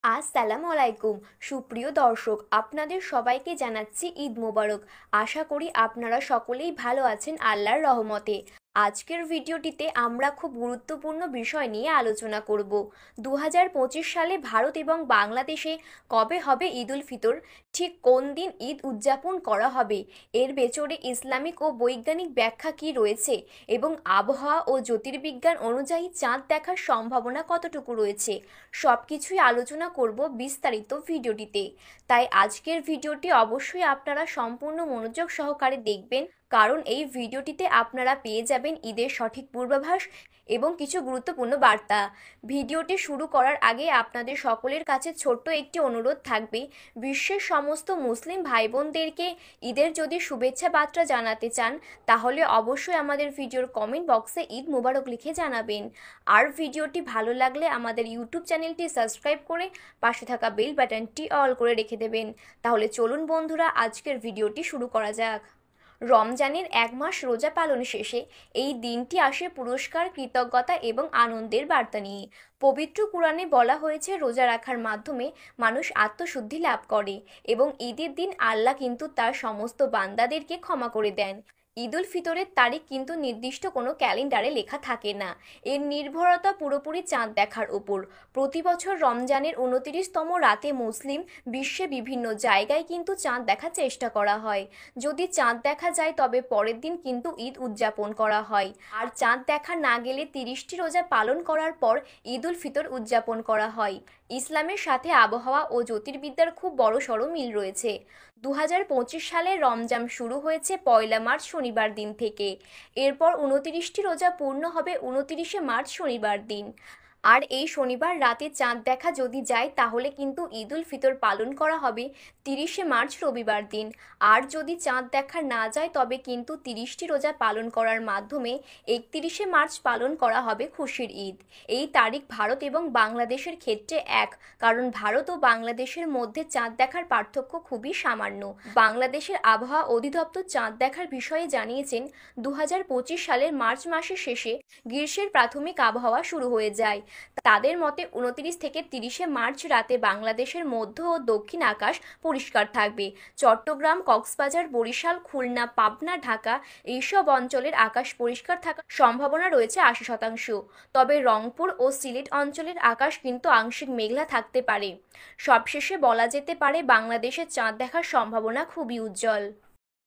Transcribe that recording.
আসসালামু আলাইকুম সুপ্রিয় দর্শক, আপনাদের সবাইকে জানাচ্ছি ঈদ মোবারক। আশা করি আপনারা সকলেই ভালো আছেন আল্লাহর রহমতে। আজকের ভিডিওটিতে আমরা খুব গুরুত্বপূর্ণ বিষয় নিয়ে আলোচনা করব। 2025 সালে ভারত এবং বাংলাদেশে কবে হবে ঈদ উল ফিতর, ঠিক কোন দিন ঈদ উদযাপন করা হবে, এর পেছনে ইসলামিক ও বৈজ্ঞানিক ব্যাখ্যা কী রয়েছে এবং আবহাওয়া ও জ্যোতির্বিজ্ঞান অনুযায়ী চাঁদ দেখার সম্ভাবনা কতটুকু রয়েছে, সব কিছুই আলোচনা করব বিস্তারিত ভিডিওটিতে। তাই আজকের ভিডিওটি অবশ্যই আপনারা সম্পূর্ণ মনোযোগ সহকারে দেখবেন, কারণ এই ভিডিওটিতে আপনারা পেয়ে যাবেন ঈদের সঠিক পূর্বাভাস এবং কিছু গুরুত্বপূর্ণ বার্তা। ভিডিওটি শুরু করার আগে আপনাদের সকলের কাছে ছোট্ট একটি অনুরোধ থাকবে, বিশ্বের সমস্ত মুসলিম ভাই বোনদেরকে ঈদের যদি শুভেচ্ছা বার্তা জানাতে চান তাহলে অবশ্যই আমাদের ভিডিওর কমেন্ট বক্সে ঈদ মোবারক লিখে জানাবেন। আর ভিডিওটি ভালো লাগলে আমাদের ইউটিউব চ্যানেলটি সাবস্ক্রাইব করে পাশে থাকা বেল বাটনটি অল করে রেখে দেবেন। তাহলে চলুন বন্ধুরা, আজকের ভিডিওটি শুরু করা যাক। রমজানের এক মাস রোজা পালন শেষে এই দিনটি আসে পুরস্কার, কৃতজ্ঞতা এবং আনন্দের বার্তা নিয়ে। পবিত্র কুরআনে বলা হয়েছে, রোজা রাখার মাধ্যমে মানুষ আত্মশুদ্ধি লাভ করে এবং ঈদের দিন আল্লাহ কিন্তু তার সমস্ত বান্দাদেরকে ক্ষমা করে দেন। ঈদ উল ফিতরের তারিখ কিন্তু নির্দিষ্ট কোনো ক্যালেন্ডারে লেখা থাকে না, এর নির্ভরতা পুরোপুরি চাঁদ দেখার উপর। প্রতি বছর রমজানের 29তম রাতে মুসলিম বিশ্বে বিভিন্ন জায়গায় কিন্তু চাঁদ দেখার চেষ্টা করা হয়। যদি চাঁদ দেখা যায় তবে পরের দিন কিন্তু ঈদ উদযাপন করা হয়, আর চাঁদ দেখা না গেলে 30টি রোজা পালন করার পর ঈদ উল ফিতর উদযাপন করা হয়। ইসলামের সাথে আবহাওয়া ও জ্যোতির্বিদ্যার খুব বড়সড় মিল রয়েছে। 2025 সালে রমজান শুরু হয়েছে 1 মার্চ শনিবার দিন থেকে। এরপর 29টি রোজা পূর্ণ হবে 29 মার্চ শনিবার দিন। আর এই শনিবার রাতে চাঁদ দেখা যদি যায় তাহলে কিন্তু ঈদ উল ফিতর পালন করা হবে 30 মার্চ রবিবার দিন। আর যদি চাঁদ দেখা না যায় তবে কিন্তু 30টি রোজা পালন করার মাধ্যমে 31 মার্চ পালন করা হবে খুশির ঈদ। এই তারিখ ভারত এবং বাংলাদেশের ক্ষেত্রে এক, কারণ ভারত ও বাংলাদেশের মধ্যে চাঁদ দেখার পার্থক্য খুবই সামান্য। বাংলাদেশের আবহাওয়া অধিদপ্তর চাঁদ দেখার বিষয়ে জানিয়েছেন, 2025 সালের মার্চ মাসের শেষে গ্রীষ্মের প্রাথমিক আবহাওয়া শুরু হয়ে যায়। তাদের মতে 29 থেকে 30 মার্চ রাতে বাংলাদেশের মধ্য ও দক্ষিণ আকাশ পরিষ্কার থাকবে। চট্টগ্রাম, কক্সবাজার, বরিশাল, খুলনা, পাবনা, ঢাকা এইসব অঞ্চলের আকাশ পরিষ্কার থাকার সম্ভাবনা রয়েছে 80%। তবে রংপুর ও সিলেট অঞ্চলের আকাশ কিন্তু আংশিক মেঘলা থাকতে পারে। সবশেষে বলা যেতে পারে বাংলাদেশের চাঁদ দেখার সম্ভাবনা খুবই উজ্জ্বল।